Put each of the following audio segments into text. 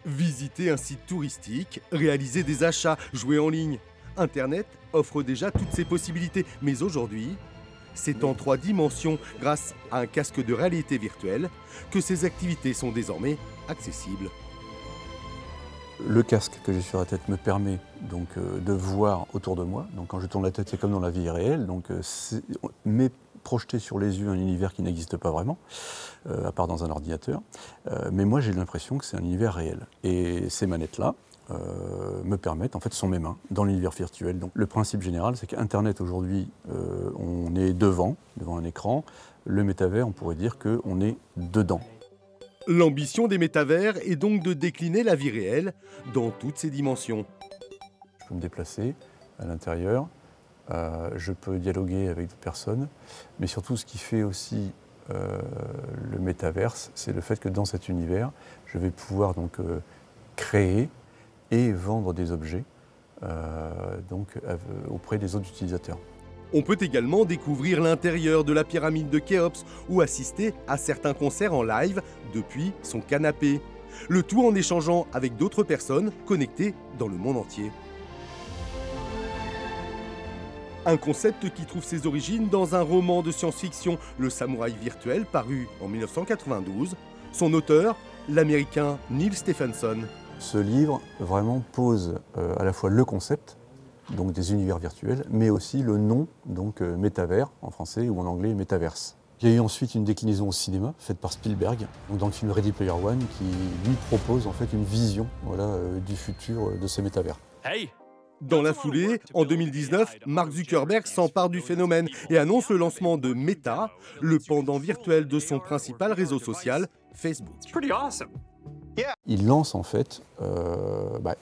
Visiter un site touristique, réaliser des achats, jouer en ligne. Internet offre déjà toutes ces possibilités, mais aujourd'hui, c'est en 3 dimensions, grâce à un casque de réalité virtuelle, que ces activités sont désormais accessibles. Le casque que j'ai sur la tête me permet donc de voir autour de moi. Donc quand je tourne la tête, c'est comme dans la vie réelle. Donc mais projeté sur les yeux un univers qui n'existe pas vraiment, à part dans un ordinateur. Mais moi, j'ai l'impression que c'est un univers réel. Et ces manettes-là me permettent, en fait, sont mes mains dans l'univers virtuel. Donc le principe général, c'est qu'Internet aujourd'hui, on est devant un écran. Le métavers, on pourrait dire qu'on est dedans. L'ambition des métavers est donc de décliner la vie réelle dans toutes ses dimensions. Je peux me déplacer à l'intérieur, je peux dialoguer avec d'autres personnes, mais surtout ce qui fait aussi le métaverse, c'est le fait que dans cet univers, je vais pouvoir donc créer et vendre des objets auprès des autres utilisateurs. On peut également découvrir l'intérieur de la pyramide de Khéops ou assister à certains concerts en live depuis son canapé. Le tout en échangeant avec d'autres personnes connectées dans le monde entier. Un concept qui trouve ses origines dans un roman de science-fiction, Le Samouraï virtuel, paru en 1992. Son auteur, l'américain Neal Stephenson. Ce livre vraiment pose à la fois le concept, donc des univers virtuels, mais aussi le nom, donc métavers en français ou en anglais métaverse. Il y a eu ensuite une déclinaison au cinéma faite par Spielberg, donc dans le film Ready Player One, qui lui propose en fait une vision du futur de ces métavers. Hey! Dans la foulée, en 2019, Mark Zuckerberg s'empare du phénomène et annonce le lancement de Meta, le pendant virtuel de son principal réseau social, Facebook. Il lance en fait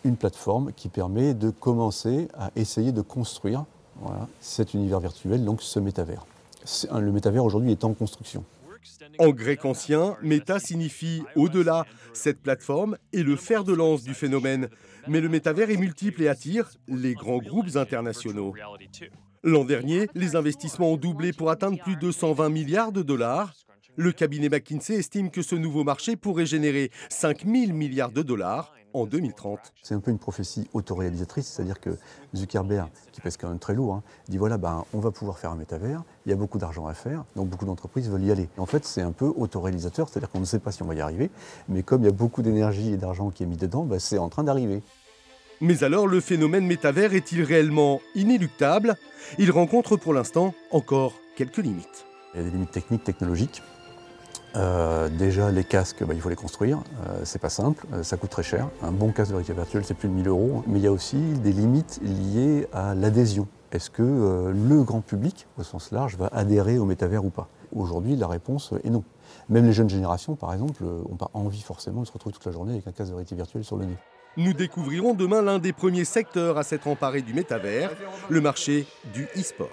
une plateforme qui permet de commencer à essayer de construire cet univers virtuel, donc ce métavers. Le métavers aujourd'hui est en construction. En grec ancien, Meta signifie au-delà. Cette plateforme est le fer de lance du phénomène. Mais le métavers est multiple et attire les grands groupes internationaux. L'an dernier, les investissements ont doublé pour atteindre plus de 120 milliards de dollars. Le cabinet McKinsey estime que ce nouveau marché pourrait générer 5 000 milliards de dollars en 2030. C'est un peu une prophétie autoréalisatrice, c'est-à-dire que Zuckerberg, qui pèse quand même très lourd, dit voilà, on va pouvoir faire un métavers, il y a beaucoup d'argent à faire, donc beaucoup d'entreprises veulent y aller. En fait, c'est un peu autoréalisateur, c'est-à-dire qu'on ne sait pas si on va y arriver, mais comme il y a beaucoup d'énergie et d'argent qui est mis dedans, c'est en train d'arriver. Mais alors, le phénomène métavers est-il réellement inéluctable? Il rencontre pour l'instant encore quelques limites. Il y a des limites techniques, technologiques. Déjà, les casques, il faut les construire, c'est pas simple, ça coûte très cher. Un bon casque de réalité virtuelle, c'est plus de 1 000 €. Mais il y a aussi des limites liées à l'adhésion. Est-ce que le grand public, au sens large, va adhérer au métavers ou pas? Aujourd'hui, la réponse est non. Même les jeunes générations, par exemple, n'ont pas envie forcément de se retrouver toute la journée avec un casque de réalité virtuelle sur le nez. Nous découvrirons demain l'un des premiers secteurs à s'être emparé du métavers, le marché du e-sport.